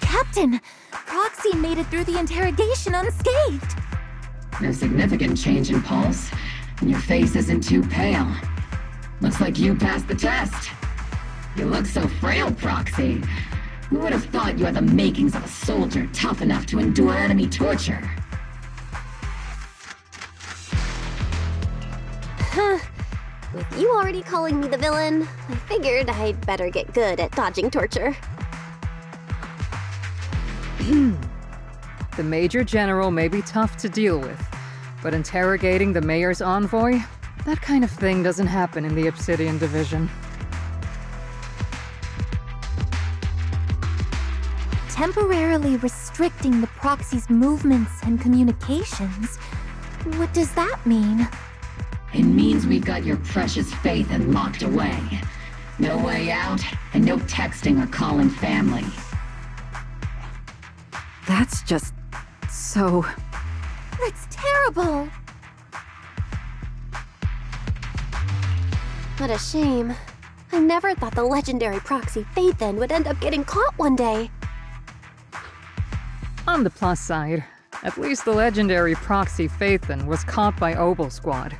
Captain, Proxy made it through the interrogation unscathed. No significant change in pulse, and your face isn't too pale. Looks like you passed the test. You look so frail, Proxy. Who would have thought you had the makings of a soldier tough enough to endure enemy torture? Huh. With you already calling me the villain, I figured I'd better get good at dodging torture. The Major General may be tough to deal with, but interrogating the Mayor's envoy? That kind of thing doesn't happen in the Obsidian Division. Temporarily restricting the Proxy's movements and communications. What does that mean? It means we've got your precious Phaethon locked away. No way out, and no texting or calling family. That's just... so... That's terrible! What a shame. I never thought the legendary Proxy Phaethon would end up getting caught one day. On the plus side, at least the legendary Proxy Phaethon was caught by Obel Squad.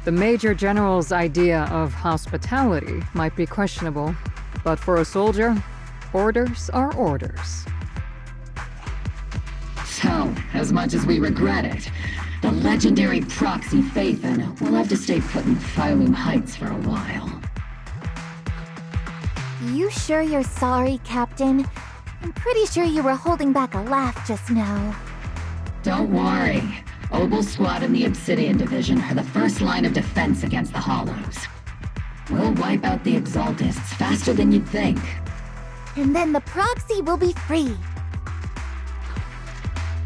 The Major General's idea of hospitality might be questionable, but for a soldier, orders are orders. So, as much as we regret it, the legendary Proxy Phaethon will have to stay put in Phylum Heights for a while. You sure you're sorry, Captain? I'm pretty sure you were holding back a laugh just now. Don't worry. Obel Squad and the Obsidian Division are the first line of defense against the Hollows. We'll wipe out the Exaltists faster than you'd think. And then the Proxy will be free.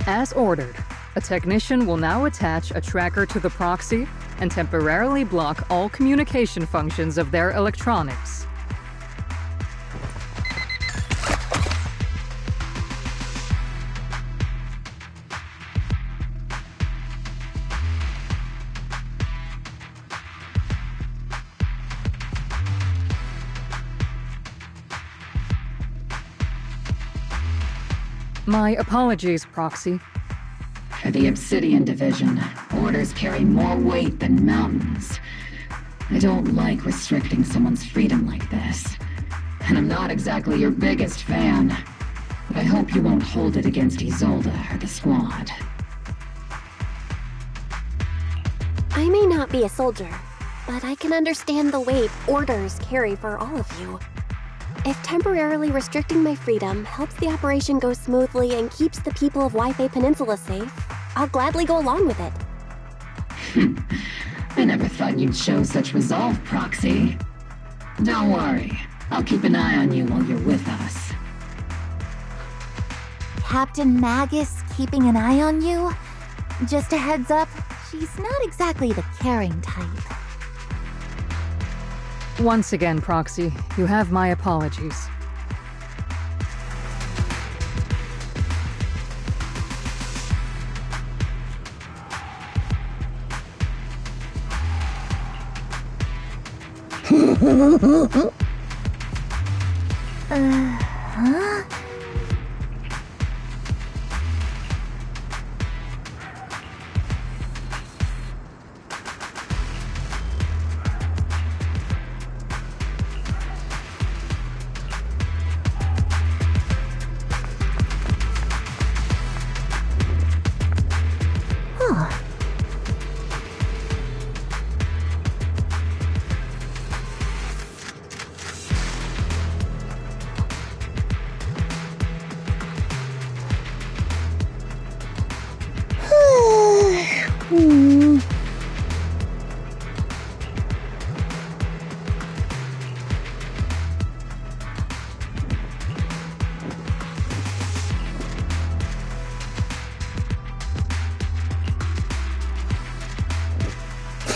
As ordered, a technician will now attach a tracker to the Proxy and temporarily block all communication functions of their electronics. My apologies, Proxy. For the Obsidian Division, orders carry more weight than mountains. I don't like restricting someone's freedom like this. And I'm not exactly your biggest fan. But I hope you won't hold it against Isolde or the Squad. I may not be a soldier, but I can understand the weight orders carry for all of you. If temporarily restricting my freedom helps the operation go smoothly and keeps the people of Waifei Peninsula safe, I'll gladly go along with it. I never thought you'd show such resolve, Proxy. Don't worry, I'll keep an eye on you while you're with us. Captain Magus keeping an eye on you? Just a heads up, she's not exactly the caring type. Once again, Proxy, you have my apologies.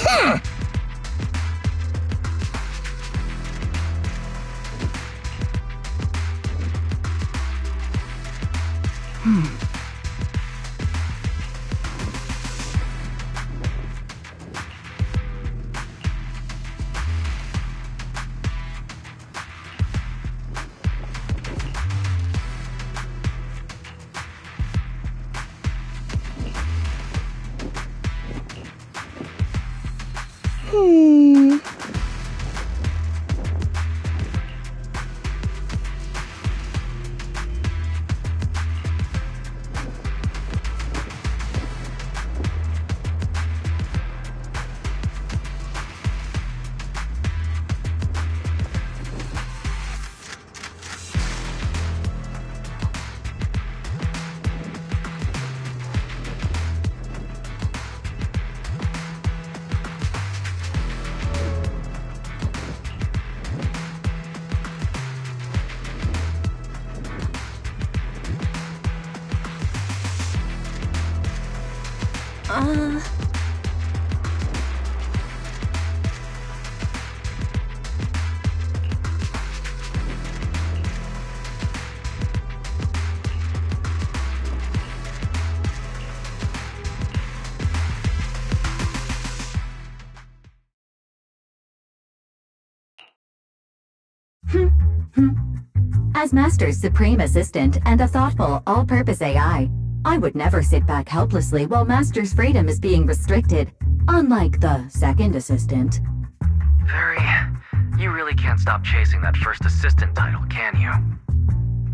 Huh? As Master's supreme assistant and a thoughtful, all-purpose AI, I would never sit back helplessly while Master's freedom is being restricted, unlike the second assistant. Fairy, you really can't stop chasing that first assistant title, can you?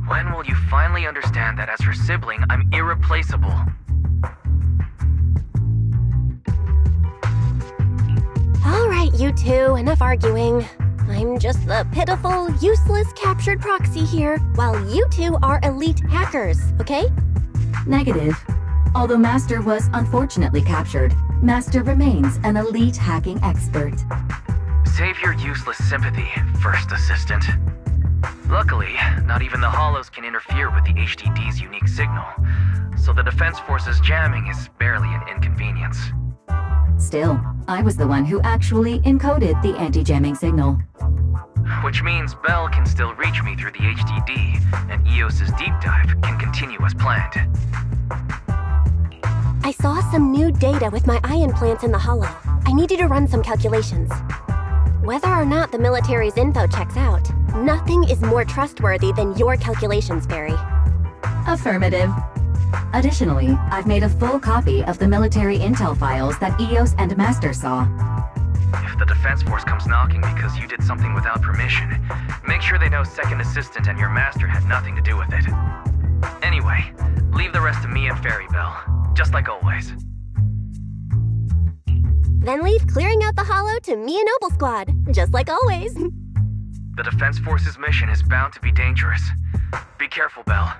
When will you finally understand that as her sibling, I'm irreplaceable? All right, you two, enough arguing. I'm just the pitiful, useless captured proxy here, while you two are elite hackers, okay? Negative. Although Master was unfortunately captured, Master remains an elite hacking expert. Save your useless sympathy, first assistant. Luckily, not even the Hollows can interfere with the HDD's unique signal, so the Defense Force's jamming is barely an inconvenience. Still, I was the one who actually encoded the anti-jamming signal. Which means Bell can still reach me through the HDD, and EOS's deep dive can continue as planned. I saw some new data with my eye implants in the Hollow. I need you to run some calculations. Whether or not the military's info checks out, nothing is more trustworthy than your calculations, Barry. Affirmative. Additionally, I've made a full copy of the military intel files that EOS and Master saw. If the Defense Force comes knocking because you did something without permission, make sure they know Second Assistant and your Master had nothing to do with it. Anyway, leave the rest to me and Fairy Bell, just like always. Then leave clearing out the Hollow to me and Noble Squad, just like always. The Defense Force's mission is bound to be dangerous. Be careful, Bell.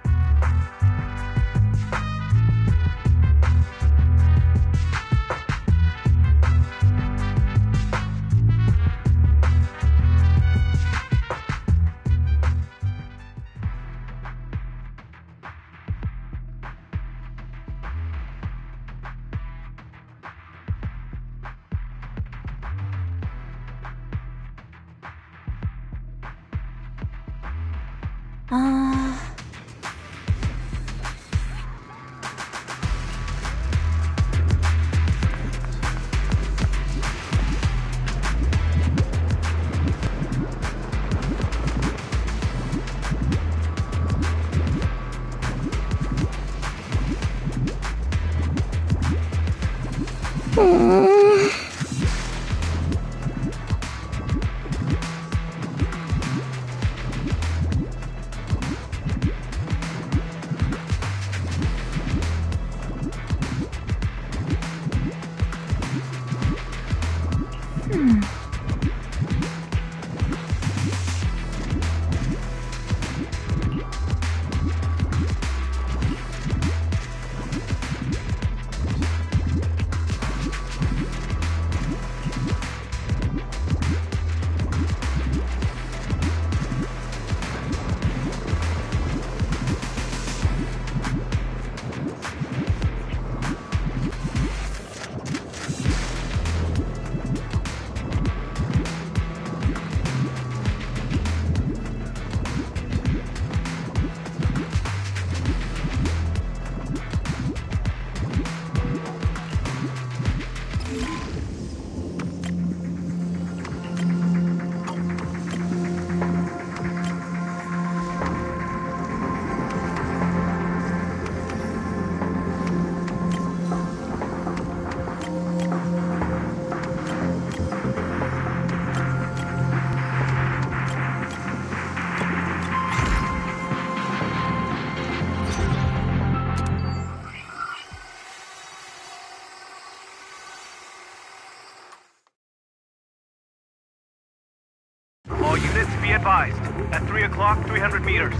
advised. At 3 o'clock, 300 meters.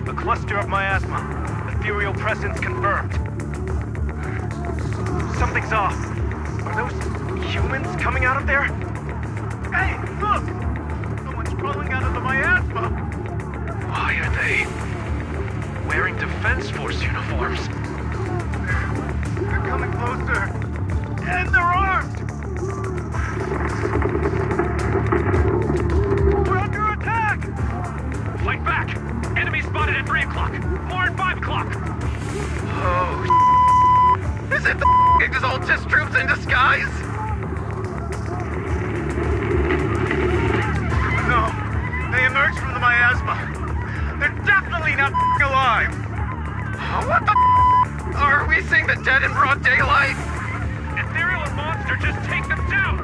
A cluster of miasma. Ethereal presence confirmed. Something's off. Are those humans coming out of there? Hey, look! Someone's crawling out of the miasma! Why are they wearing Defense Force uniforms? They're coming closer. And they're armed! We're under attack! Fight back! Enemy spotted at 3 o'clock! More at 5 o'clock! Oh, is it the Exaltus troops in disguise? No, they emerged from the miasma. They're definitely not alive. What the are we seeing the dead in broad daylight? Ethereal and Monster, just take them down!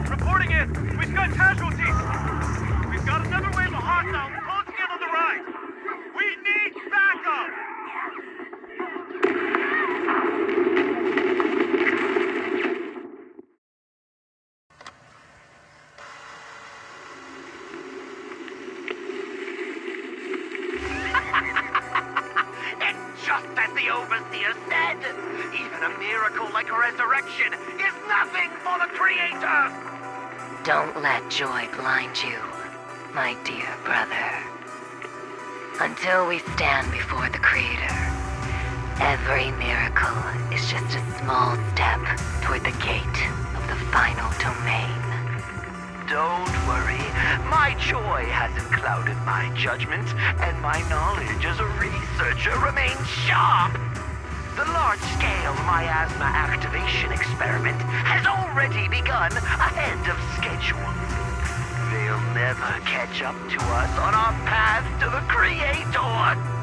Reporting in. We've got casualties. We've got another wave of hostiles closing in on the right. We need backup. It's just as the Overseer said. Even a miracle like a resurrection is nothing for the Creator. Don't let joy blind you, my dear brother. Until we stand before the Creator, every miracle is just a small step toward the gate of the final domain. Don't worry. My joy hasn't clouded my judgment, and my knowledge as a researcher remains sharp. The large-scale miasma activation experiment has already begun ahead of schedule. They'll never catch up to us on our path to the Creator.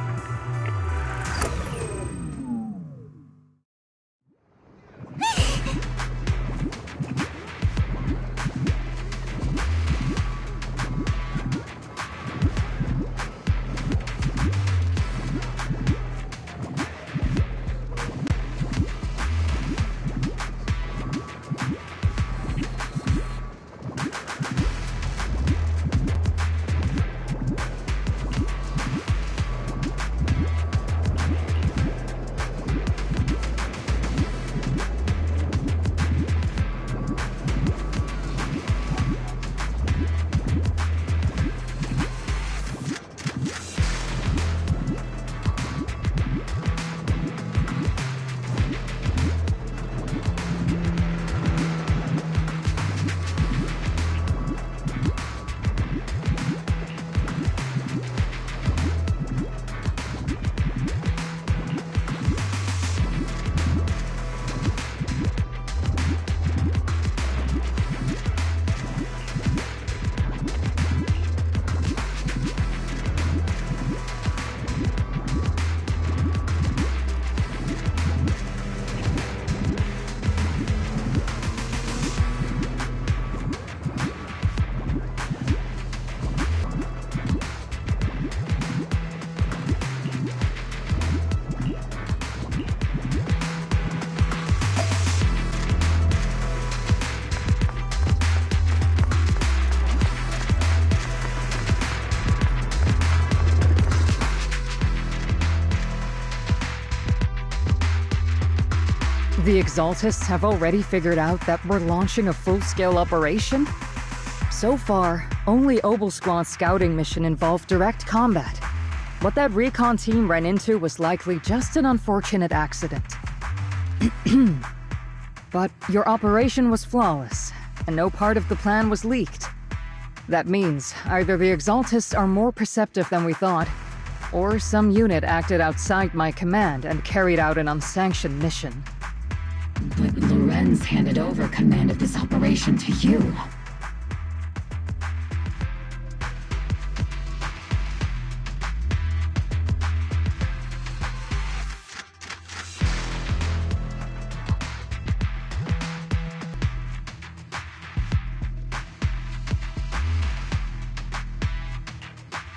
The Exaltists have already figured out that we're launching a full-scale operation? So far, only Obel Squad's scouting mission involved direct combat. What that recon team ran into was likely just an unfortunate accident. But your operation was flawless, and no part of the plan was leaked. That means either the Exaltists are more perceptive than we thought, or some unit acted outside my command and carried out an unsanctioned mission. But Lorenz handed over command of this operation to you.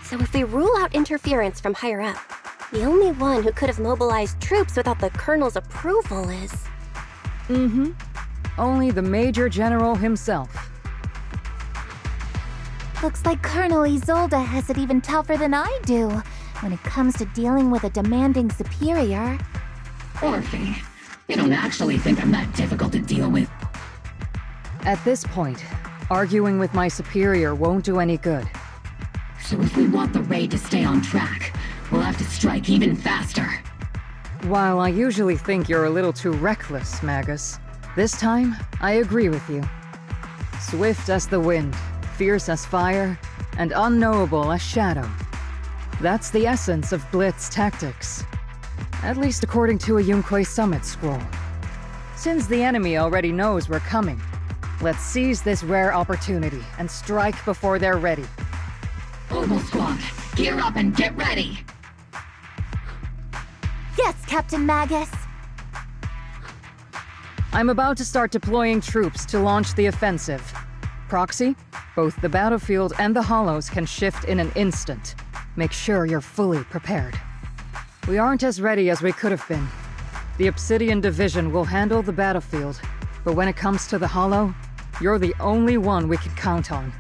So if we rule out interference from higher up, the only one who could have mobilized troops without the Colonel's approval is... Only the Major General himself. Looks like Colonel Isolde has it even tougher than I do when it comes to dealing with a demanding superior. Orphe, you don't actually think I'm that difficult to deal with. At this point, arguing with my superior won't do any good. So if we want the raid to stay on track, we'll have to strike even faster. While I usually think you're a little too reckless, Magus, this time, I agree with you. Swift as the wind, fierce as fire, and unknowable as shadow. That's the essence of Blitz tactics. At least according to a Yunque Summit scroll. Since the enemy already knows we're coming, let's seize this rare opportunity and strike before they're ready. Obel Squad, gear up and get ready! Yes, Captain Magus! I'm about to start deploying troops to launch the offensive. Proxy, both the battlefield and the hollows can shift in an instant. Make sure you're fully prepared. We aren't as ready as we could have been. The Obsidian Division will handle the battlefield, but when it comes to the hollow, you're the only one we can count on.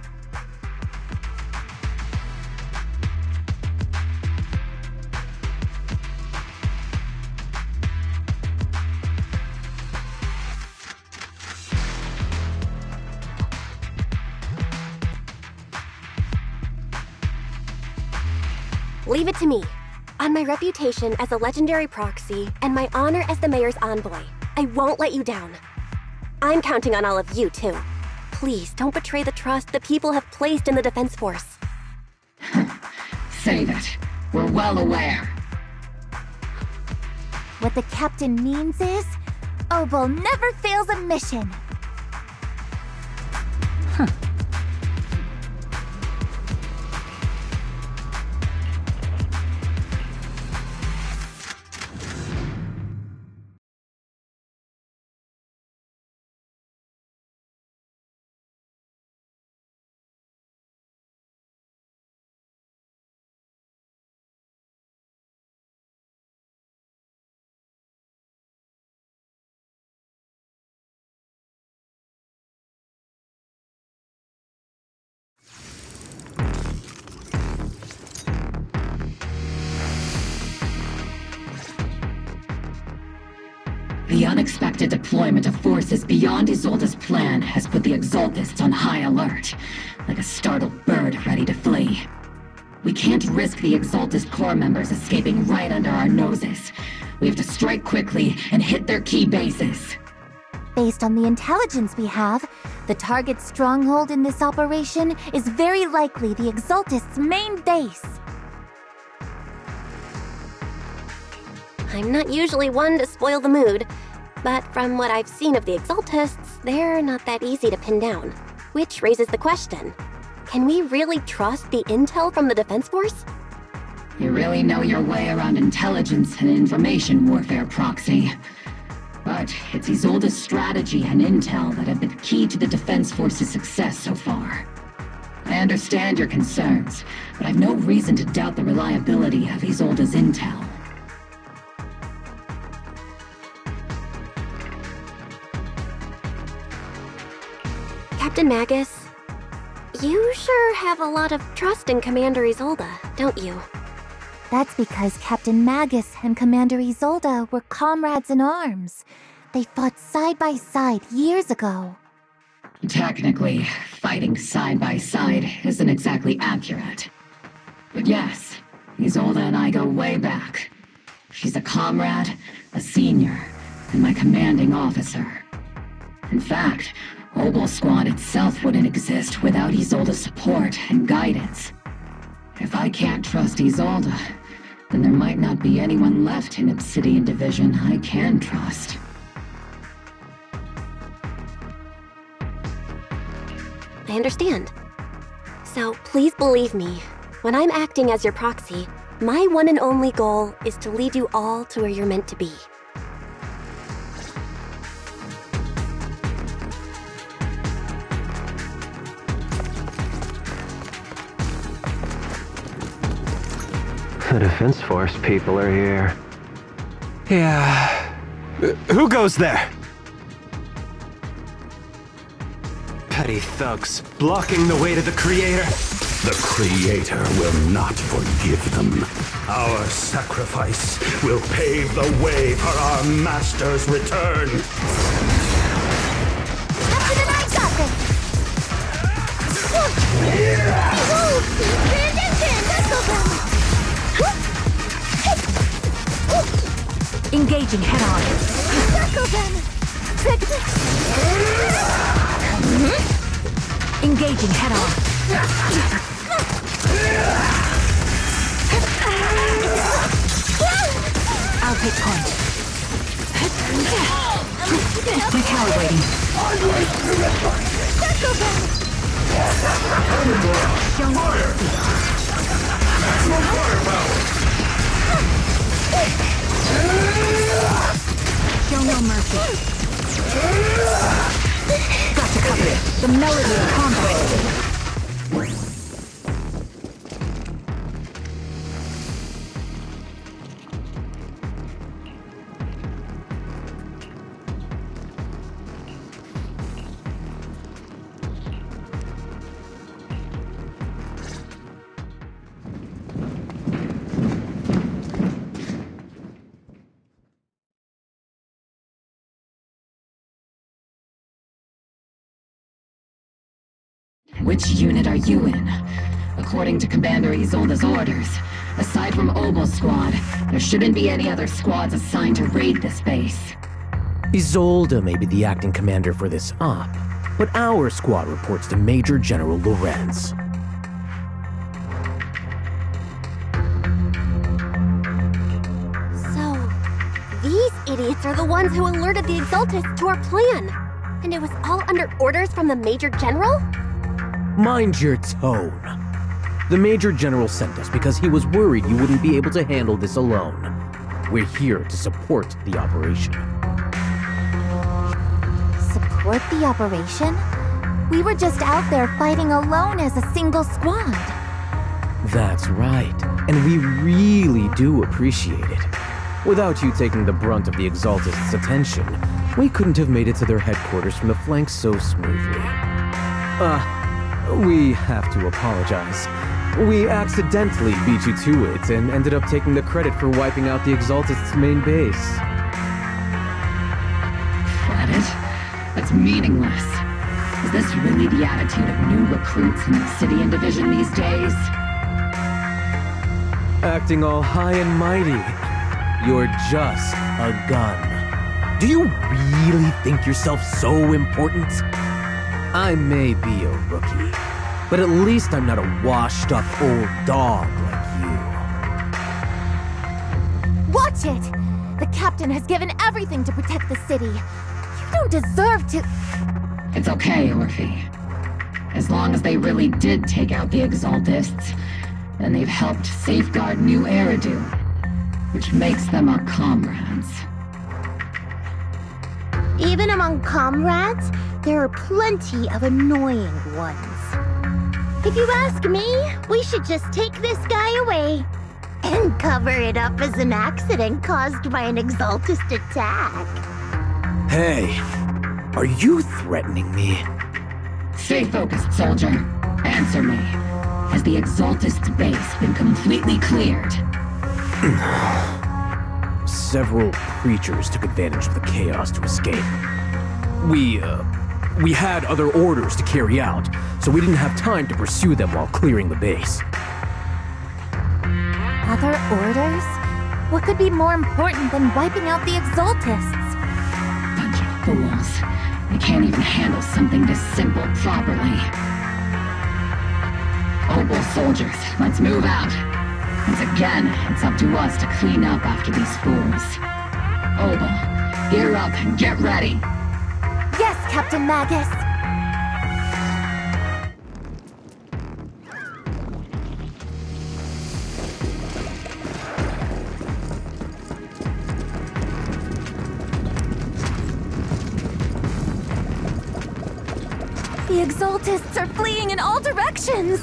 Leave it to me. On my reputation as a legendary proxy and my honor as the mayor's envoy, I won't let you down. I'm counting on all of you, too. Please don't betray the trust the people have placed in the Defense Force. Save it. We're well aware. What the captain means is, Obel never fails a mission. The unexpected deployment of forces beyond Isolde's plan has put the Exaltists on high alert, like a startled bird ready to flee. We can't risk the Exaltist core members escaping right under our noses. We have to strike quickly and hit their key bases. Based on the intelligence we have, the target's stronghold in this operation is very likely the Exaltists' main base. I'm not usually one to spoil the mood, but from what I've seen of the Exaltists, they're not that easy to pin down. Which raises the question, can we really trust the intel from the Defense Force? You really know your way around intelligence and information warfare, Proxy. But it's Isolde's strategy and intel that have been key to the Defense Force's success so far. I understand your concerns, but I've no reason to doubt the reliability of Isolde's intel. Captain Magus, you sure have a lot of trust in Commander Isolde, don't you? That's because Captain Magus and Commander Isolde were comrades in arms. They fought side by side years ago. Technically, fighting side by side isn't exactly accurate. But yes, Isolde and I go way back. She's a comrade, a senior, and my commanding officer. In fact, Obel Squad itself wouldn't exist without Isolde's support and guidance. If I can't trust Isolde, then there might not be anyone left in Obsidian Division I can trust. I understand. So please believe me, when I'm acting as your proxy, my one and only goal is to lead you all to where you're meant to be. The Defense Force people are here. Yeah. Who goes there? Petty thugs, blocking the way to the Creator. The Creator will not forgive them. Our sacrifice will pave the way for our Master's return. Captain and I got this! Behold! Transition! Circle them! Engaging head-on. Circle them! Engaging head-on. I'll take point. Recalibrating. Circle them! Show no mercy. Show no mercy. Got to cover it. The melody of combat. Which unit are you in? According to Commander Isolde's orders, aside from Obel Squad, there shouldn't be any other squads assigned to raid this base. Isolde may be the acting commander for this op, but our squad reports to Major General Lorenz. So, these idiots are the ones who alerted the Exaltists to our plan. And it was all under orders from the Major General? Mind your tone. The Major General sent us because he was worried you wouldn't be able to handle this alone. We're here to support the operation. Support the operation? We were just out there fighting alone as a single squad. That's right, and we really do appreciate it. Without you taking the brunt of the Exaltists' attention, we couldn't have made it to their headquarters from the flank so smoothly. We have to apologize. We accidentally beat you to it and ended up taking the credit for wiping out the Exaltists' main base. Credit? That's meaningless. Is this really the attitude of new recruits in the Obsidian Division these days? Acting all high and mighty. You're just a gun. Do you really think yourself so important? I may be a rookie, but at least I'm not a washed-up old dog like you. Watch it! The captain has given everything to protect the city. You don't deserve to... It's okay, Orphe. As long as they really did take out the Exaltists, then they've helped safeguard New Eridu, which makes them our comrades. Even among comrades, there are plenty of annoying ones. If you ask me, we should just take this guy away and cover it up as an accident caused by an Exaltist attack. Hey, are you threatening me? Stay focused, soldier. Answer me. Has the Exaltist base been completely cleared? Several creatures took advantage of the chaos to escape. We had other orders to carry out, so we didn't have time to pursue them while clearing the base. Other orders? What could be more important than wiping out the Exaltists? Bunch of fools. They can't even handle something this simple properly. Obel soldiers, let's move out. Once again, it's up to us to clean up after these fools. Obel, gear up and get ready. Yes, Captain Magus! The Exaltists are fleeing in all directions!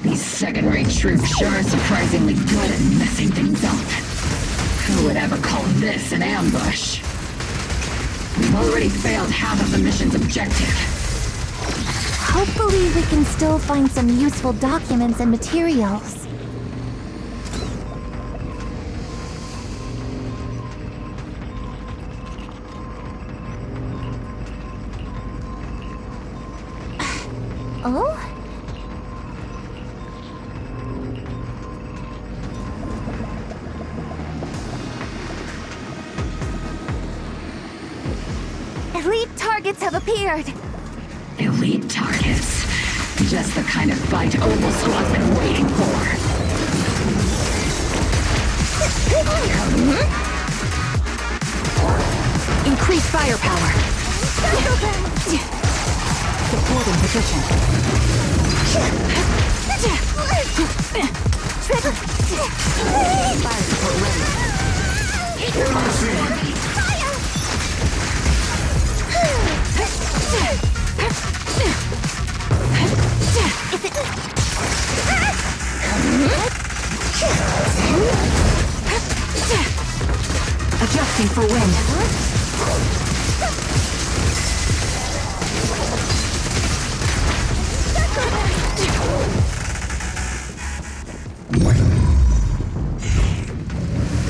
These second-rate troops sure are surprisingly good at messing things up. Who would ever call this an ambush? We've already failed half of the mission's objective. Hopefully we can still find some useful documents and materials. Oh? Elite targets have appeared! Elite targets. Just the kind of fight Oval Squad's been waiting for. Increase firepower. Supporting position. Fire support ready. Adjusting for wind.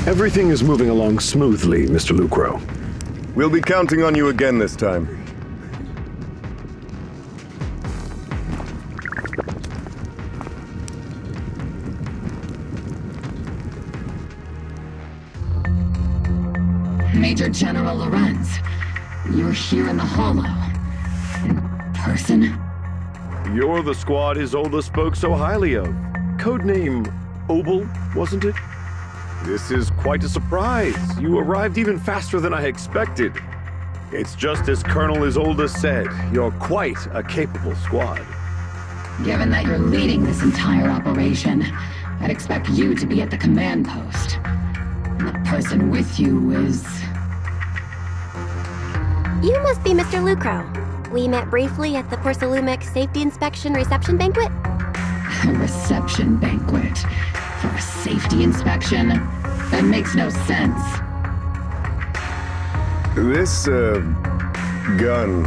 Everything is moving along smoothly, Mr. Lucro. We'll be counting on you again this time. Major General Lorenz, you're here in the Hollow. In person? You're the squad Isolde spoke so highly of. Codename Obel, wasn't it? This is quite a surprise. You arrived even faster than I expected. It's just as Colonel Isolde said, you're quite a capable squad. Given that you're leading this entire operation, I'd expect you to be at the command post. And the person with you is... You must be Mr. Lucro. We met briefly at the Porcelumic Safety Inspection Reception Banquet? A reception banquet? For a safety inspection? That makes no sense. This, gun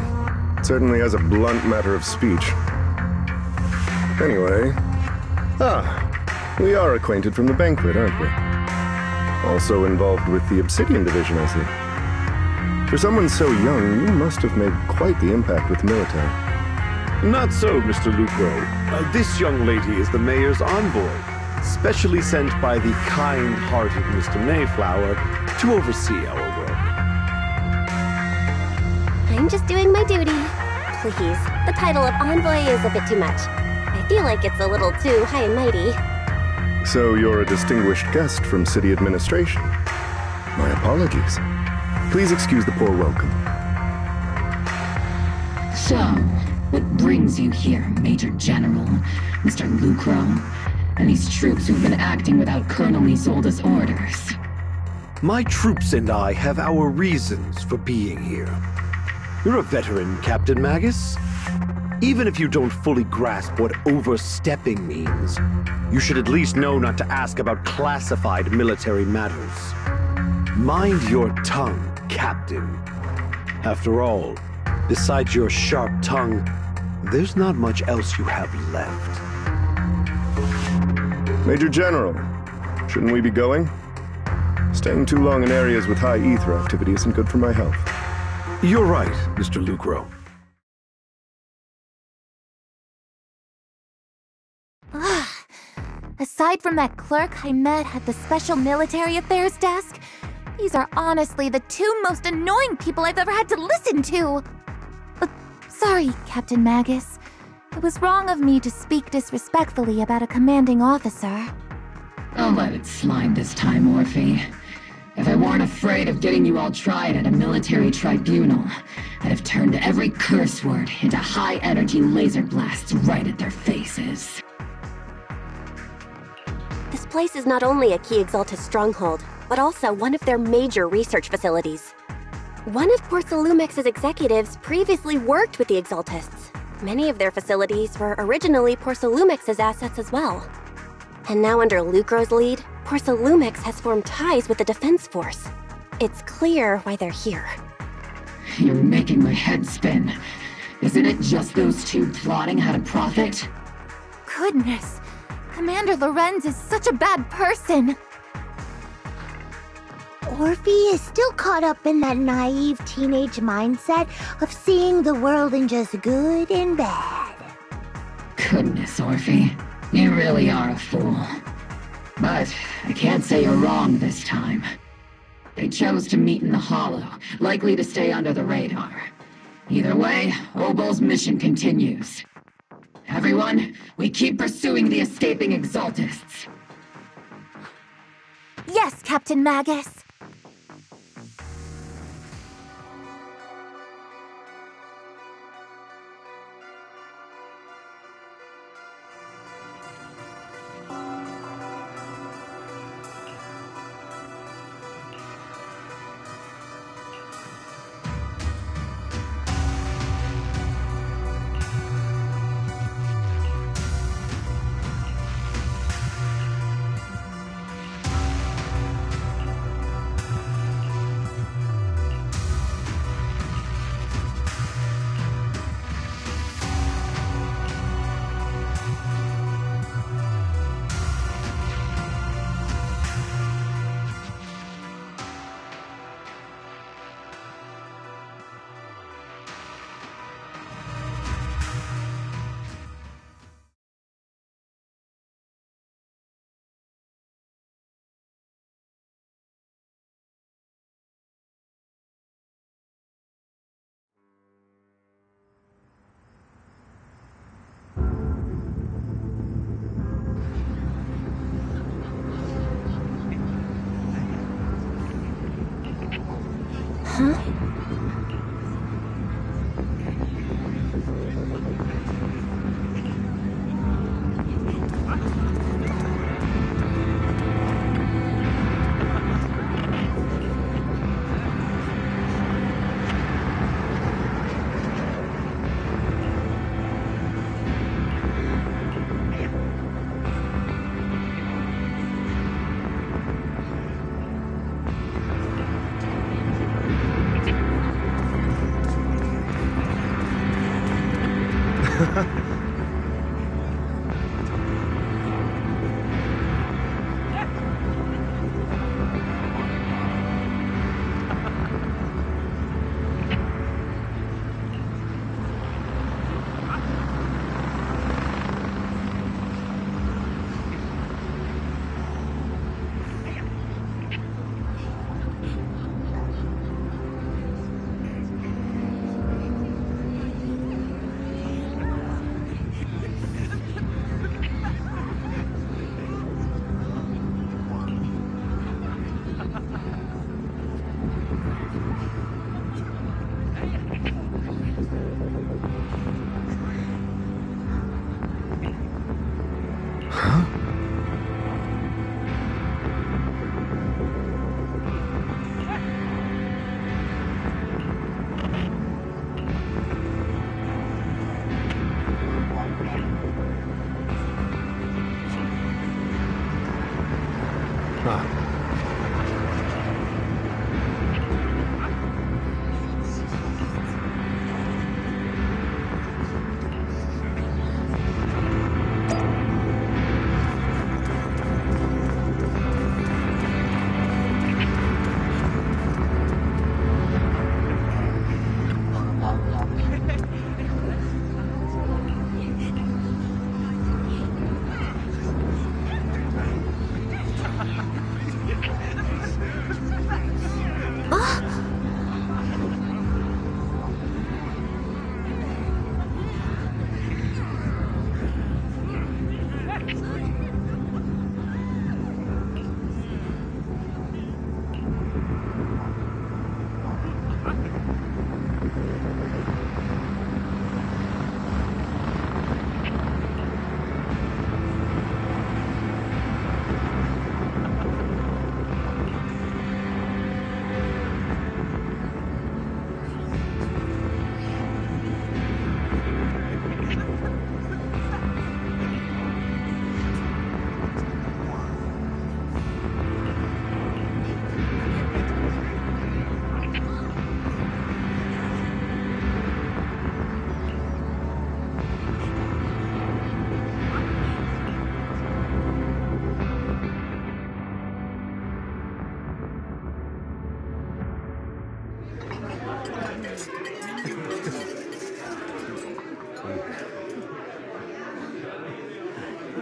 certainly has a blunt matter of speech. Anyway... we are acquainted from the banquet, aren't we? Also involved with the Obsidian Division, I see. For someone so young, you must have made quite the impact with the military. Not so, Mr. Lucro. This young lady is the mayor's envoy, specially sent by the kind-hearted Mr. Mayflower to oversee our work. I'm just doing my duty. Please, the title of envoy is a bit too much. I feel like it's a little too high and mighty. So you're a distinguished guest from city administration. My apologies. Please excuse the poor welcome. So, what brings you here, Major General, Mr. Lucro, and these troops who've been acting without Colonel Isolde's orders? My troops and I have our reasons for being here. You're a veteran, Captain Magus. Even if you don't fully grasp what overstepping means, you should at least know not to ask about classified military matters. Mind your tongue, Captain. After all, besides your sharp tongue, there's not much else you have left. Major General, shouldn't we be going? Staying too long in areas with high ether activity isn't good for my health. You're right, Mr. Lucro. Aside from that clerk I met at the Special Military Affairs desk, these are honestly the two most annoying people I've ever had to listen to. Sorry, Captain Magus. It was wrong of me to speak disrespectfully about a commanding officer. I'll let it slide this time, Orphe. If I weren't afraid of getting you all tried at a military tribunal, I'd have turned every curse word into high-energy laser blasts right at their faces. This place is not only a key Exaltus stronghold, but also one of their major research facilities. One of Porcelumix's executives previously worked with the Exaltists. Many of their facilities were originally Porcelumix's assets as well. And now under Lucro's lead, Porcelumix has formed ties with the Defense Force. It's clear why they're here. You're making my head spin. Isn't it just those two plotting how to profit? Goodness, Commander Lorenz is such a bad person. Orphe is still caught up in that naive teenage mindset of seeing the world in just good and bad. Goodness, Orphe. You really are a fool. But I can't say you're wrong this time. They chose to meet in the Hollow, likely to stay under the radar. Either way, Obol's mission continues. Everyone, we keep pursuing the escaping Exaltists. Yes, Captain Magus.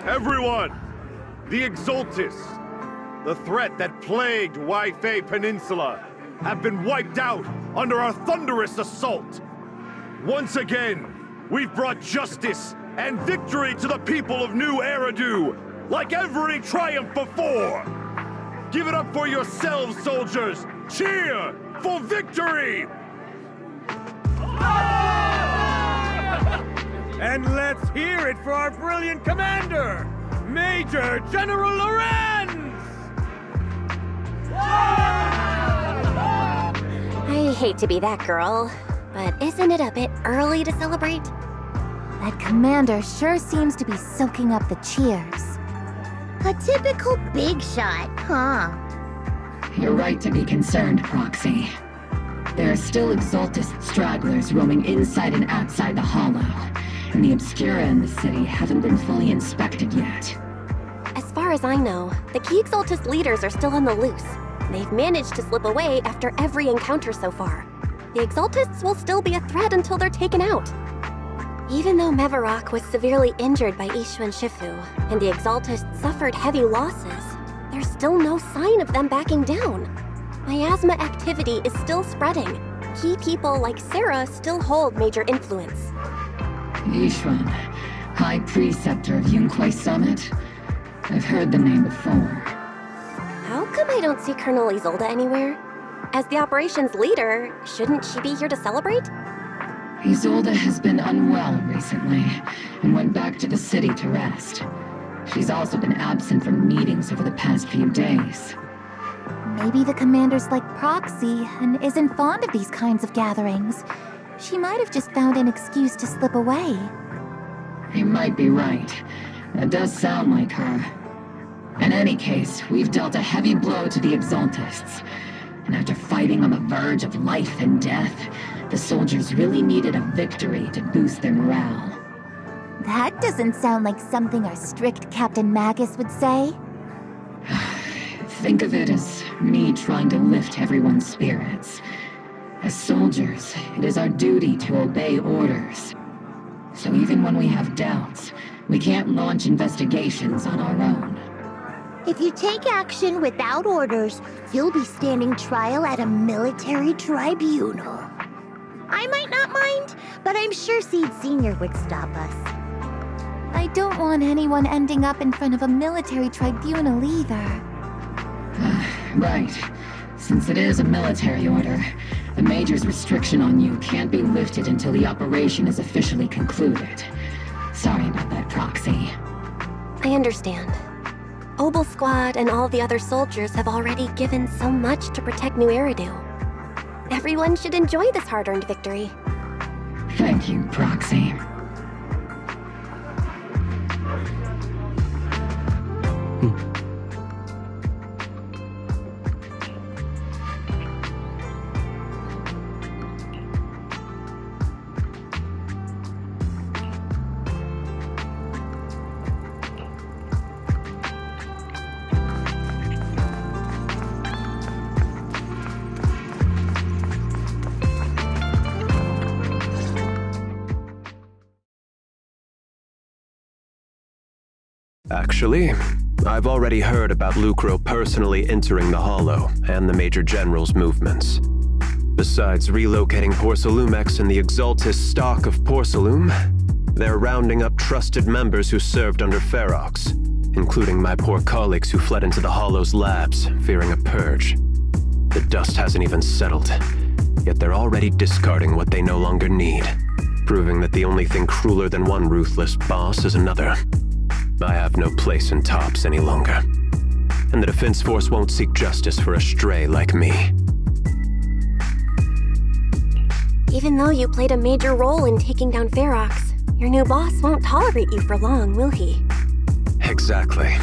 Everyone! The Exaltists, the threat that plagued Waifei Peninsula, have been wiped out under our thunderous assault. Once again, we've brought justice and victory to the people of New Eridu, like every triumph before. Give it up for yourselves, soldiers! Cheer for victory! And let's hear it for our brilliant commander, Major General Lorenz! I hate to be that girl, but isn't it a bit early to celebrate? That commander sure seems to be soaking up the cheers. A typical big shot, huh? You're right to be concerned, Proxy. There are still Exaltist stragglers roaming inside and outside the Hollow, and the Obscura in the city haven't been fully inspected yet. As far as I know, the key Exaltist leaders are still on the loose. They've managed to slip away after every encounter so far. The Exaltists will still be a threat until they're taken out. Even though Mevarok was severely injured by Ishu and Shifu, and the Exaltists suffered heavy losses, there's still no sign of them backing down. Miasma activity is still spreading. Key people like Sarah still hold major influence. Yishuan, High Preceptor of Yunquai Summit? I've heard the name before. How come I don't see Colonel Isolde anywhere? As the operations leader, shouldn't she be here to celebrate? Isolde has been unwell recently, and went back to the city to rest. She's also been absent from meetings over the past few days. Maybe the commander's like Proxy and isn't fond of these kinds of gatherings. She might have just found an excuse to slip away. You might be right. That does sound like her. In any case, we've dealt a heavy blow to the Exaltists. And after fighting on the verge of life and death, the soldiers really needed a victory to boost their morale. That doesn't sound like something our strict Captain Magus would say. Think of it as me trying to lift everyone's spirits. As soldiers, it is our duty to obey orders. So even when we have doubts, we can't launch investigations on our own. If you take action without orders, you'll be standing trial at a military tribunal. I might not mind, but I'm sure Seed Sr. would stop us. I don't want anyone ending up in front of a military tribunal either. Right. Since it is a military order, the Major's restriction on you can't be lifted until the operation is officially concluded. Sorry about that, Proxy. I understand. Obel Squad and all the other soldiers have already given so much to protect New Eridu. Everyone should enjoy this hard-earned victory. Thank you, Proxy. Actually, I've already heard about Lucro personally entering the Hollow and the Major General's movements. Besides relocating Porcelumex and the Exaltist stock of Porcelume, they're rounding up trusted members who served under Ferox, including my poor colleagues who fled into the Hollow's labs, fearing a purge. The dust hasn't even settled, yet they're already discarding what they no longer need, proving that the only thing crueler than one ruthless boss is another. I have no place in Tops any longer, and the Defense Force won't seek justice for a stray like me. Even though you played a major role in taking down Ferox, your new boss won't tolerate you for long, will he? Exactly.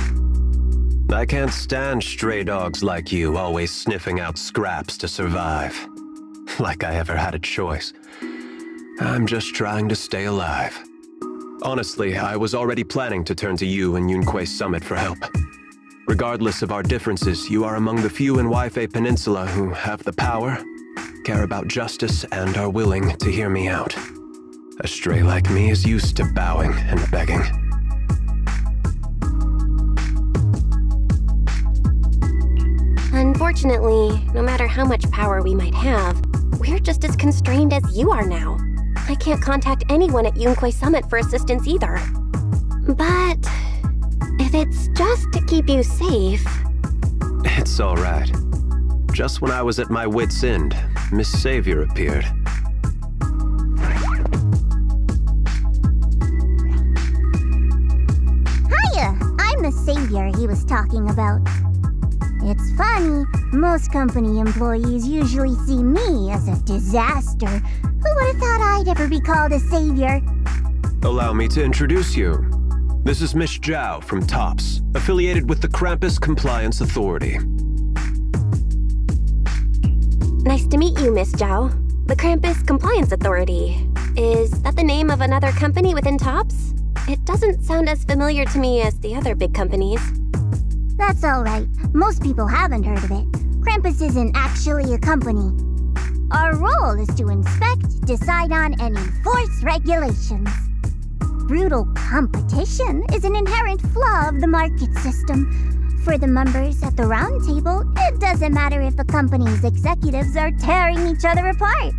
I can't stand stray dogs like you always sniffing out scraps to survive. Like I ever had a choice. I'm just trying to stay alive. Honestly, I was already planning to turn to you and Yunquai Summit for help. Regardless of our differences, you are among the few in Waifei Peninsula who have the power care about justice and are willing to hear me out. A stray like me is used to bowing and begging. Unfortunately, no matter how much power we might have, we're just as constrained as you are now. I can't contact anyone at Yunquay Summit for assistance either. But if it's just to keep you safe... It's all right. Just when I was at my wit's end, Miss Savior appeared. Hiya! I'm the savior he was talking about. It's funny, most company employees usually see me as a disaster. Who would have thought I'd ever be called a savior? Allow me to introduce you. This is Miss Zhao from TOPS, affiliated with the Krampus Compliance Authority. Nice to meet you, Miss Zhao. The Krampus Compliance Authority. Is that the name of another company within TOPS? It doesn't sound as familiar to me as the other big companies. That's alright. Most people haven't heard of it. Krampus isn't actually a company. Our role is to inspect, decide on, and enforce regulations. Brutal competition is an inherent flaw of the market system. For the members at the round table, it doesn't matter if the company's executives are tearing each other apart.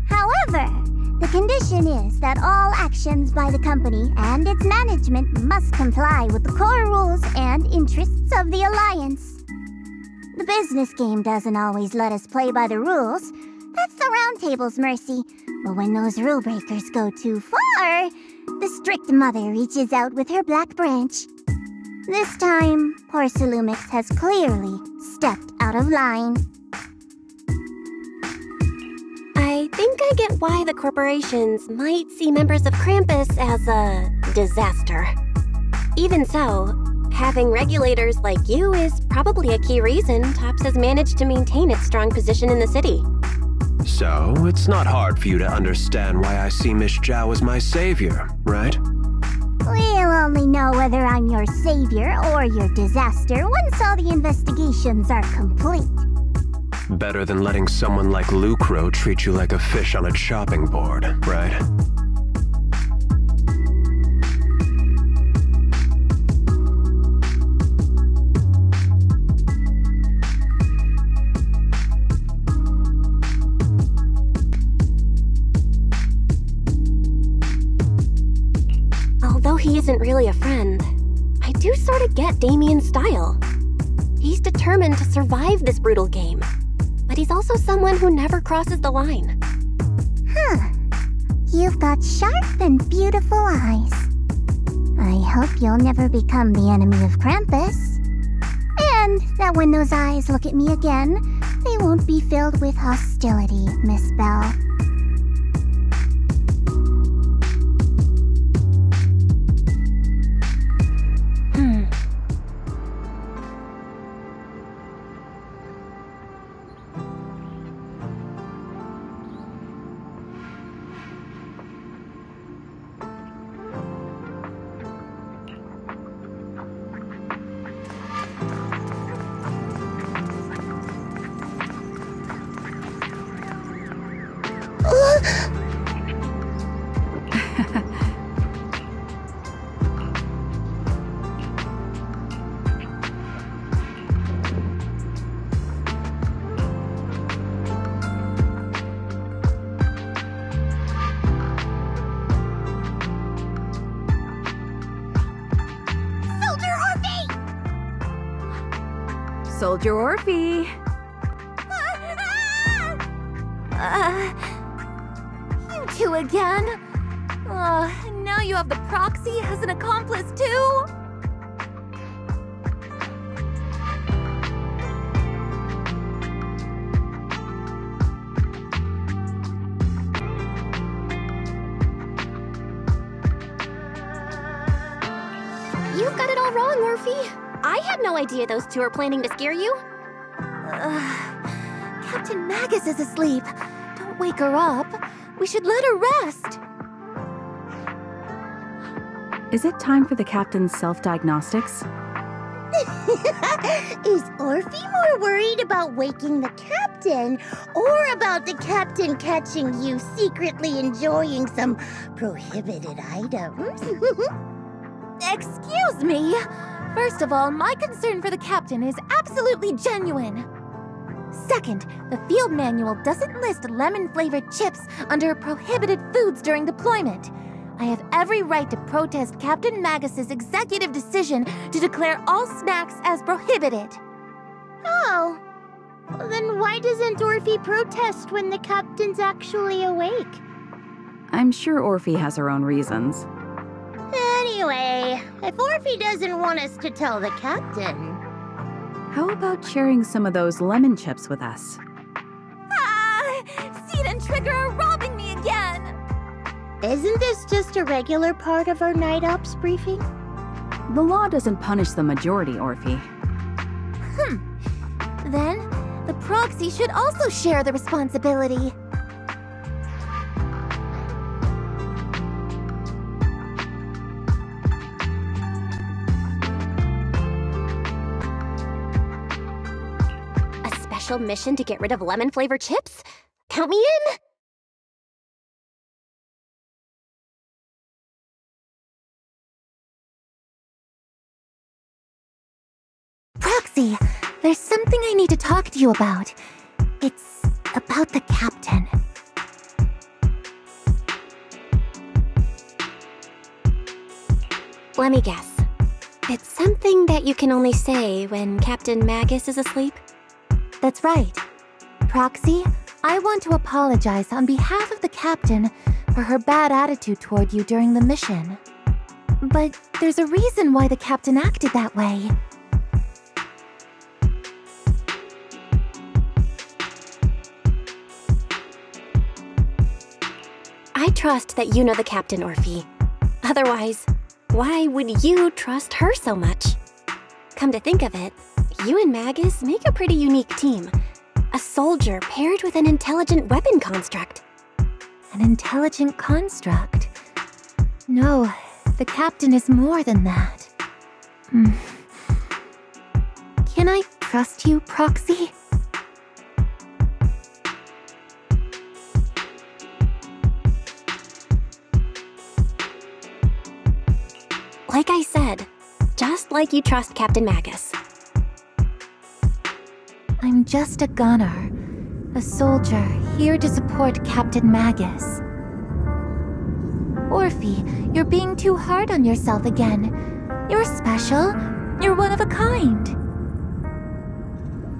However, the condition is that all actions by the company and its management must comply with the core rules and interests of the Alliance. The business game doesn't always let us play by the rules. That's the round table's mercy. But when those rule breakers go too far, the strict mother reaches out with her black branch. This time, poor Salumix has clearly stepped out of line. I think I get why the corporations might see members of Krampus as a disaster. Even so, having regulators like you is probably a key reason TOPS has managed to maintain its strong position in the city. So, it's not hard for you to understand why I see Miss Zhao as my savior, right? We'll only know whether I'm your savior or your disaster once all the investigations are complete. Better than letting someone like Lucro treat you like a fish on a chopping board, right? Although he isn't really a friend, I do sort of get Damien's style. He's determined to survive this brutal game. But he's also someone who never crosses the line. Huh. You've got sharp and beautiful eyes. I hope you'll never become the enemy of Krampus. And that when those eyes look at me again, they won't be filled with hostility, Miss Bell. Soldier Orphe! You two again? Now you have the proxy as an accomplice too? You've got it all wrong, Orphe. I had no idea those two were planning to scare you. Captain Magus is asleep. Don't wake her up. We should let her rest. Is it time for the captain's self-diagnostics? Is Orphe more worried about waking the captain, or about the captain catching you secretly enjoying some prohibited items? Excuse me! First of all, my concern for the captain is absolutely genuine. Second, the field manual doesn't list lemon-flavored chips under prohibited foods during deployment. I have every right to protest Captain Magus's executive decision to declare all snacks as prohibited. Oh. Well, then why doesn't Orphe protest when the captain's actually awake? I'm sure Orphe has her own reasons. Anyway, if Orphe doesn't want us to tell the captain... How about sharing some of those lemon chips with us? Ah! Seed and Trigger are robbing me again! Isn't this just a regular part of our night ops briefing? The law doesn't punish the majority, Orphe. Then, the proxy should also share the responsibility. A special mission to get rid of lemon-flavored chips? Count me in! Proxy, there's something I need to talk to you about. It's about the captain. Let me guess. It's something that you can only say when Captain Magus is asleep? That's right. Proxy, I want to apologize on behalf of the captain for her bad attitude toward you during the mission. But there's a reason why the captain acted that way. I trust that you know the captain, Orphe. Otherwise, why would you trust her so much? Come to think of it, you and Magus make a pretty unique team. A soldier paired with an intelligent weapon construct. An intelligent construct? No, the captain is more than that. Can I trust you, Proxy? Like I said, just like you trust Captain Magus. I'm just a gunner, a soldier here to support Captain Magus. Orphe, you're being too hard on yourself again. You're special. You're one of a kind.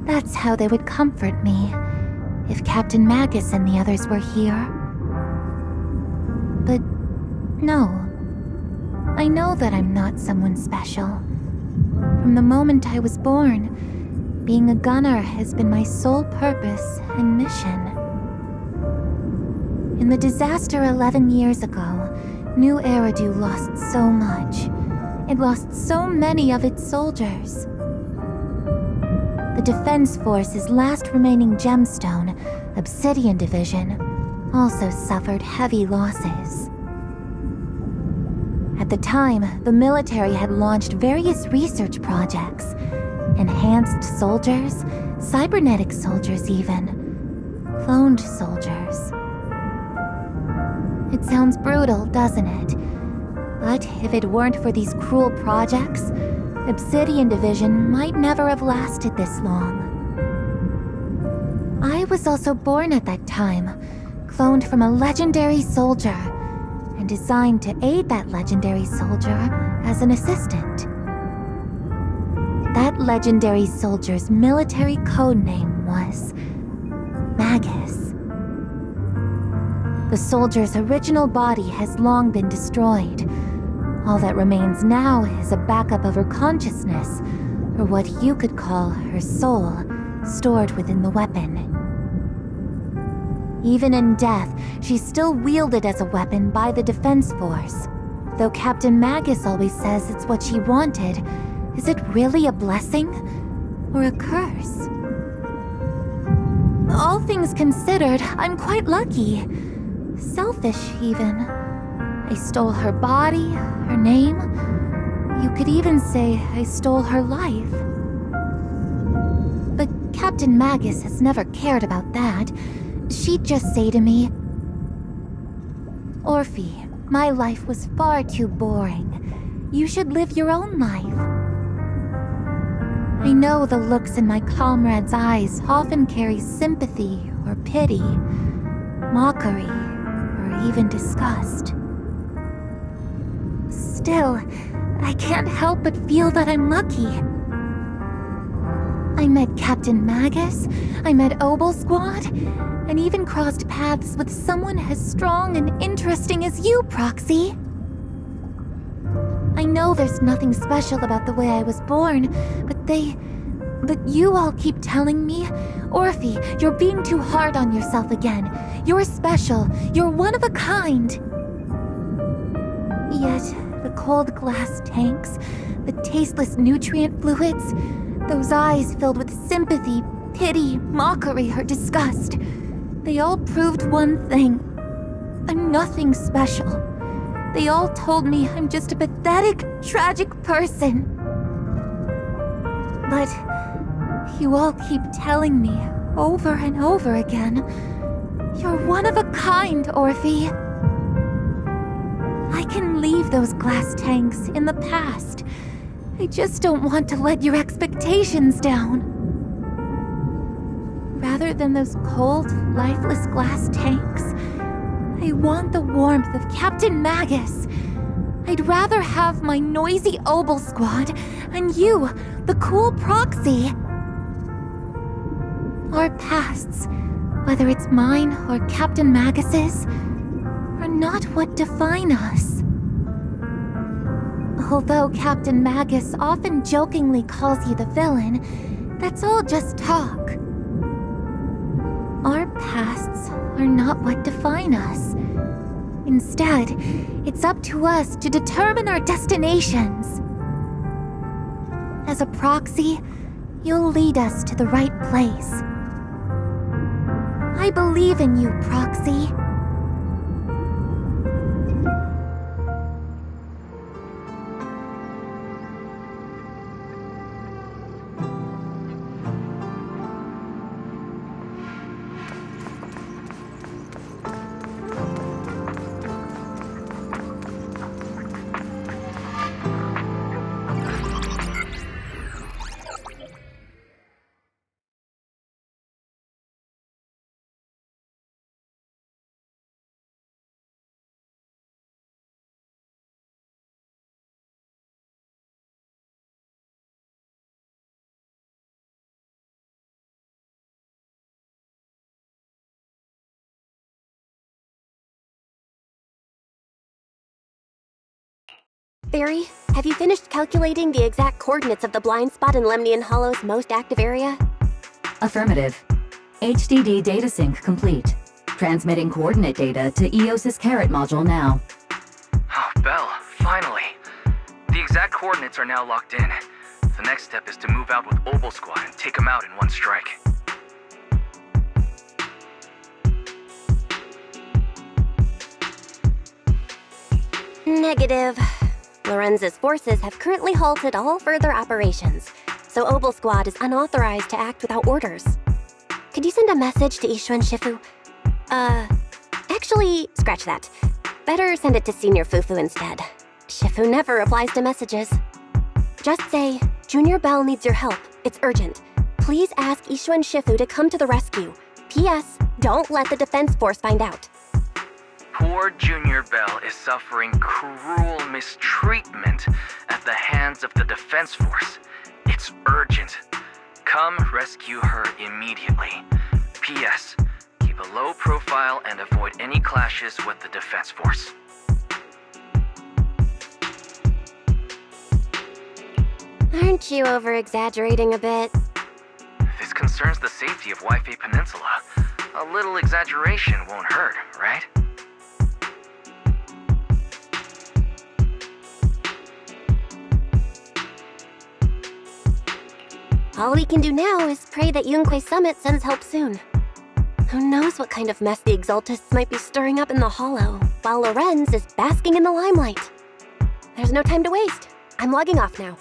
That's how they would comfort me, if Captain Magus and the others were here. But no. I know that I'm not someone special. From the moment I was born, being a gunner has been my sole purpose and mission. In the disaster 11 years ago, New Eridu lost so much. It lost so many of its soldiers. The Defense Force's last remaining gemstone, Obsidian Division, also suffered heavy losses. At the time, the military had launched various research projects. Enhanced soldiers, cybernetic soldiers even. Cloned soldiers. It sounds brutal, doesn't it? But if it weren't for these cruel projects, Obsidian Division might never have lasted this long. I was also born at that time, cloned from a legendary soldier, and designed to aid that legendary soldier as an assistant. That legendary soldier's military codename was Magus. The soldier's original body has long been destroyed. All that remains now is a backup of her consciousness, or what you could call her soul, stored within the weapon. Even in death, she's still wielded as a weapon by the Defense Force. Though Captain Magus always says it's what she wanted, is it really a blessing or a curse? All things considered, I'm quite lucky. Selfish, even. I stole her body, her name. You could even say I stole her life. Captain Magus has never cared about that. She'd just say to me, "Orphe, my life was far too boring. You should live your own life." I know the looks in my comrades' eyes often carry sympathy or pity, mockery, or even disgust. Still, I can't help but feel that I'm lucky. I met Captain Magus, I met Obel Squad, and even crossed paths with someone as strong and interesting as you, Proxy. I know there's nothing special about the way I was born, but you all keep telling me, "Orphe, you're being too hard on yourself again. You're special. You're one of a kind." Yet, the cold glass tanks, the tasteless nutrient fluids, those eyes filled with sympathy, pity, mockery, or disgust, they all proved one thing. I'm nothing special. They all told me I'm just a pathetic, tragic person. But you all keep telling me over and over again, "You're one of a kind, Orphe." I can leave those glass tanks in the past. I just don't want to let your expectations down. Rather than those cold, lifeless glass tanks, I want the warmth of Captain Magus. I'd rather have my noisy Obel Squad and you, the cool Proxy. Our pasts, whether it's mine or Captain Magus's, are not what define us. Although Captain Magus often jokingly calls you the villain, that's all just talk. Our pasts are not what define us. Instead, it's up to us to determine our destinations. As a Proxy, you'll lead us to the right place. I believe in you, Proxy. Barry, have you finished calculating the exact coordinates of the blind spot in Lemnian Hollow's most active area? Affirmative. HDD data sync complete. Transmitting coordinate data to EOS's Carrot module now. Oh, Belle, finally. The exact coordinates are now locked in. The next step is to move out with Obel Squad and take them out in one strike. Negative. Lorenz's forces have currently halted all further operations, so Obel Squad is unauthorized to act without orders. Could you send a message to Ishun Shifu? Actually, scratch that. Better send it to Senior Fufu instead. Shifu never replies to messages. Just say, "Junior Belle needs your help. It's urgent. Please ask Ishun Shifu to come to the rescue. P.S. Don't let the defense force find out." Poor Junior Belle is suffering cruel mistreatment at the hands of the defense force. It's urgent. Come rescue her immediately. P.S. Keep a low profile and avoid any clashes with the defense force. Aren't you over-exaggerating a bit? This concerns the safety of Wi-Fi Peninsula. A little exaggeration won't hurt, right? All we can do now is pray that Yunque Summit sends help soon. Who knows what kind of mess the Exaltists might be stirring up in the Hollow, while Lorenz is basking in the limelight. There's no time to waste. I'm logging off now.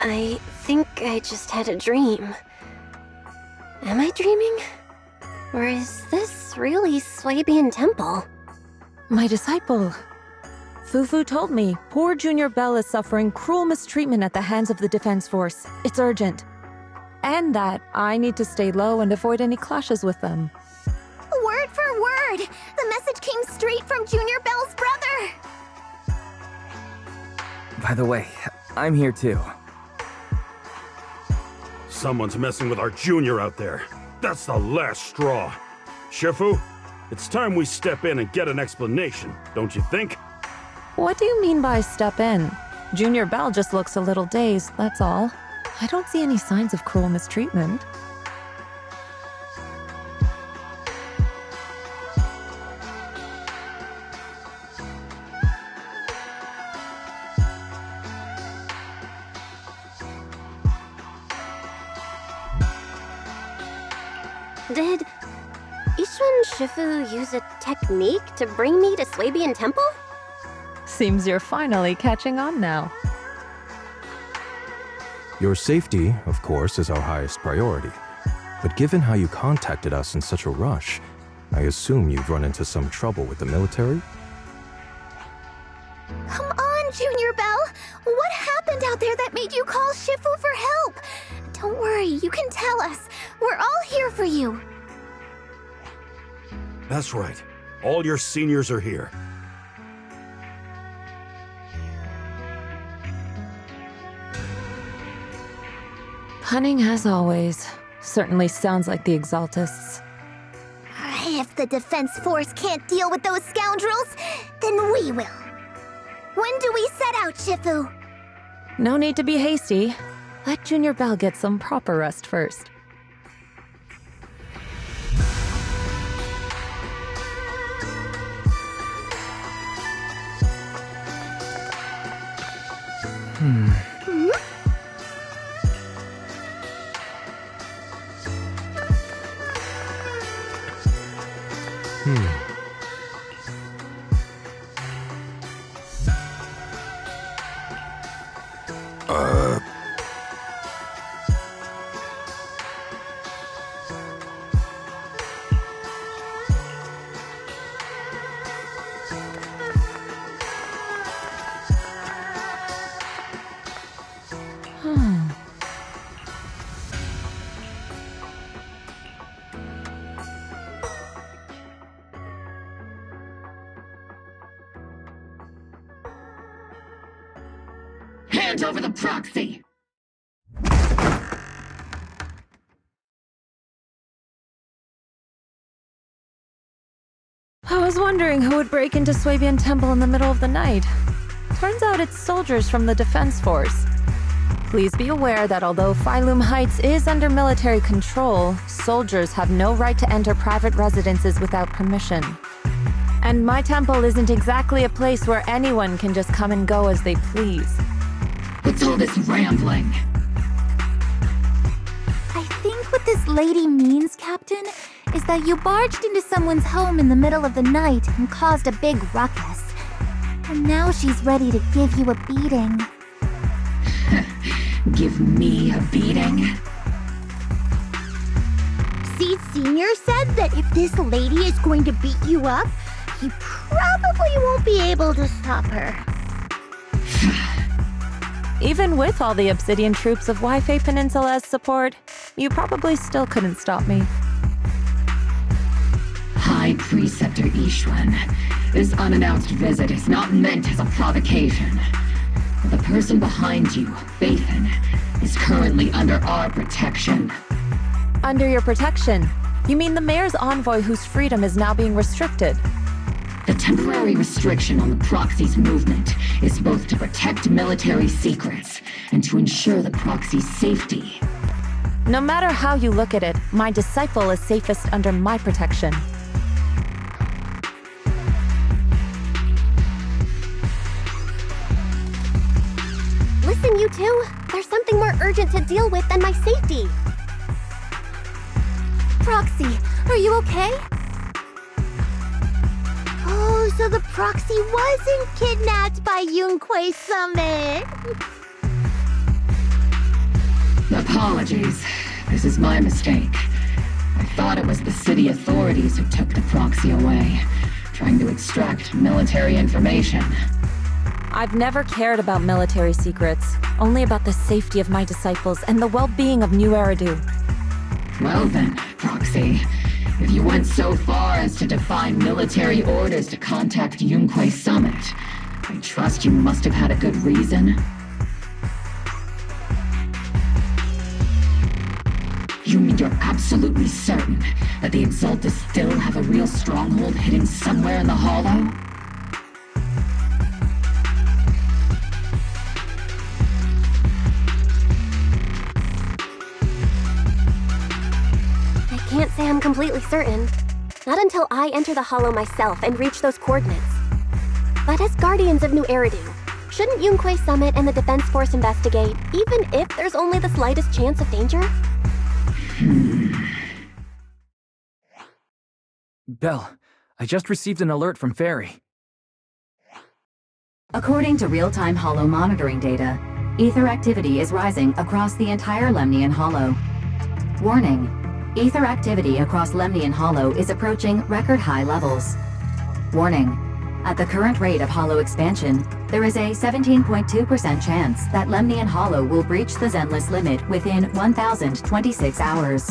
I think I just had a dream. Am I dreaming? Or is this really Swabian Temple? My disciple. Fufu told me poor Junior Bell is suffering cruel mistreatment at the hands of the Defense Force. It's urgent. And that I need to stay low and avoid any clashes with them. Word for word! The message came straight from Junior Bell's brother! By the way, I'm here too. Someone's messing with our junior out there. That's the last straw. Shifu, it's time we step in and get an explanation, don't you think? What do you mean by step in? Junior Bell just looks a little dazed, that's all. I don't see any signs of cruel mistreatment. Did Ishwan Shifu use a technique to bring me to Swabian Temple? Seems you're finally catching on now. Your safety, of course, is our highest priority. But given how you contacted us in such a rush, I assume you've run into some trouble with the military? Come on, Junior Bell! What happened out there that made you call Shifu for help? Don't worry, you can tell us. We're all here for you. That's right. All your seniors are here. Punning as always. Certainly sounds like the Exaltists. If the Defense Force can't deal with those scoundrels, then we will. When do we set out, Shifu? No need to be hasty. Let Junior Bell get some proper rest first. Hand over the proxy! I was wondering who would break into Swabian Temple in the middle of the night. Turns out it's soldiers from the Defense Force. Please be aware that although Phylum Heights is under military control, soldiers have no right to enter private residences without permission. And my temple isn't exactly a place where anyone can just come and go as they please. What's all this rambling? I think what this lady means, Captain, is that you barged into someone's home in the middle of the night and caused a big ruckus. And now she's ready to give you a beating. Give me a beating? Seed Senior said that if this lady is going to beat you up, he probably won't be able to stop her. Even with all the Obsidian troops of Waifei Peninsula as support, you probably still couldn't stop me. High Preceptor Ishwan, this unannounced visit is not meant as a provocation. The person behind you, Bathan, is currently under our protection. Under your protection? You mean the mayor's envoy whose freedom is now being restricted? The temporary restriction on the proxy's movement is both to protect military secrets and to ensure the proxy's safety. No matter how you look at it, my disciple is safest under my protection. Listen, you two. There's something more urgent to deal with than my safety. Proxy, are you okay? Oh, so the proxy wasn't kidnapped by Yunquei Summit. Apologies. This is my mistake. I thought it was the city authorities who took the proxy away, trying to extract military information. I've never cared about military secrets, only about the safety of my disciples and the well-being of New Eridu. Well then, Proxy, if you went so far as to defy military orders to contact Yunquei Summit, I trust you must have had a good reason. You mean you're absolutely certain that the Exaltus still have a real stronghold hidden somewhere in the Hollow? I can't say I'm completely certain. Not until I enter the Hollow myself and reach those coordinates. But as Guardians of New Eridu, shouldn't Yunquei Summit and the Defense Force investigate, even if there's only the slightest chance of danger? Belle, I just received an alert from Fairy. According to real-time Hollow monitoring data, ether activity is rising across the entire Lemnian Hollow. Warning. Ether activity across Lemnian Hollow is approaching record-high levels. Warning. At the current rate of Hollow expansion, there is a 17.2% chance that Lemnian Hollow will breach the Zenless limit within 1,026 hours.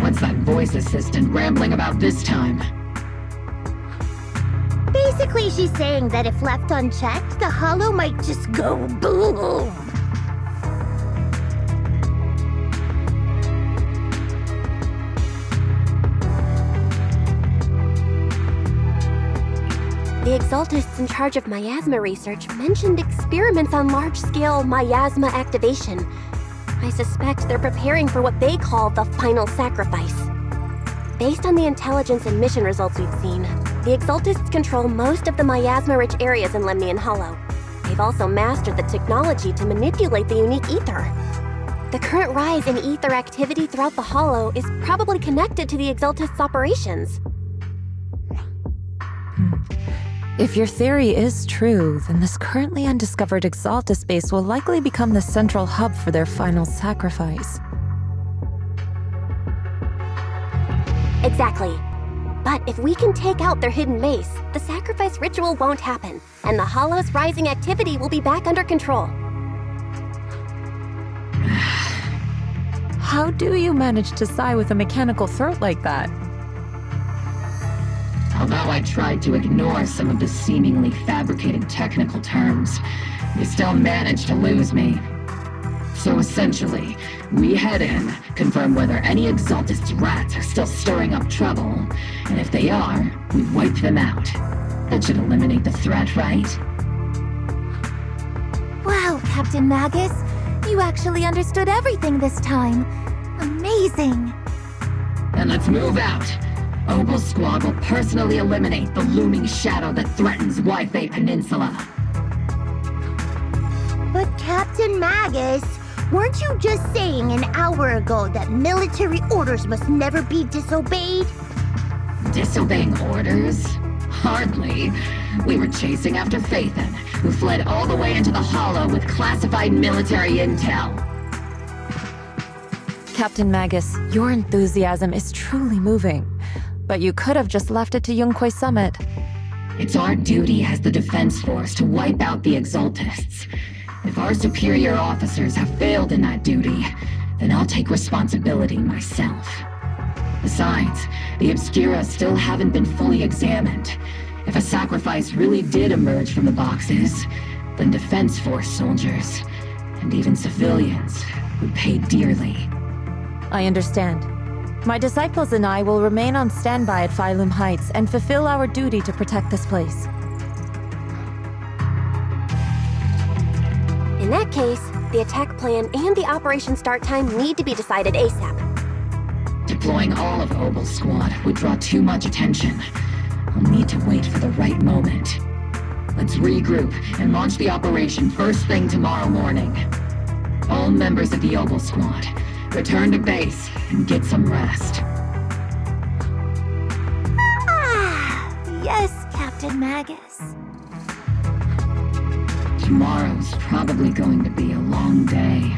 What's that voice assistant rambling about this time? Basically, she's saying that if left unchecked, the Hollow might just go boom. The Exaltists in charge of miasma research mentioned experiments on large-scale miasma activation. I suspect they're preparing for what they call the final sacrifice. Based on the intelligence and mission results we've seen, the Exaltists control most of the miasma-rich areas in Lemnian Hollow. They've also mastered the technology to manipulate the unique ether. The current rise in ether activity throughout the Hollow is probably connected to the Exaltists' operations. If your theory is true, then this currently undiscovered Exaltus base will likely become the central hub for their final sacrifice. Exactly. But if we can take out their hidden base, the sacrifice ritual won't happen, and the Hollow's rising activity will be back under control. How do you manage to sigh with a mechanical throat like that? Although I tried to ignore some of the seemingly fabricated technical terms, you still managed to lose me. So essentially, we head in, confirm whether any Exaltist rats are still stirring up trouble, and if they are, we wipe them out. That should eliminate the threat, right? Wow, Captain Magus, you actually understood everything this time. Amazing. Then let's move out. Opal Squad will personally eliminate the looming shadow that threatens Wi-Fi Peninsula. But Captain Magus, weren't you just saying an hour ago that military orders must never be disobeyed? Disobeying orders? Hardly. We were chasing after Phaethon, who fled all the way into the Hollow with classified military intel. Captain Magus, your enthusiasm is truly moving. But you could have just left it to Yunquei Summit. It's our duty as the Defense Force to wipe out the Exaltists. If our superior officers have failed in that duty, then I'll take responsibility myself. Besides, the Obscura still haven't been fully examined. If a sacrifice really did emerge from the boxes, then Defense Force soldiers, and even civilians, would pay dearly. I understand. My disciples and I will remain on standby at Phylum Heights and fulfill our duty to protect this place. In that case, the attack plan and the operation start time need to be decided ASAP. Deploying all of Obel's squad would draw too much attention. We'll need to wait for the right moment. Let's regroup and launch the operation first thing tomorrow morning. All members of the Obel squad, return to base and get some rest. Ah, yes, Captain Magus. Tomorrow's probably going to be a long day.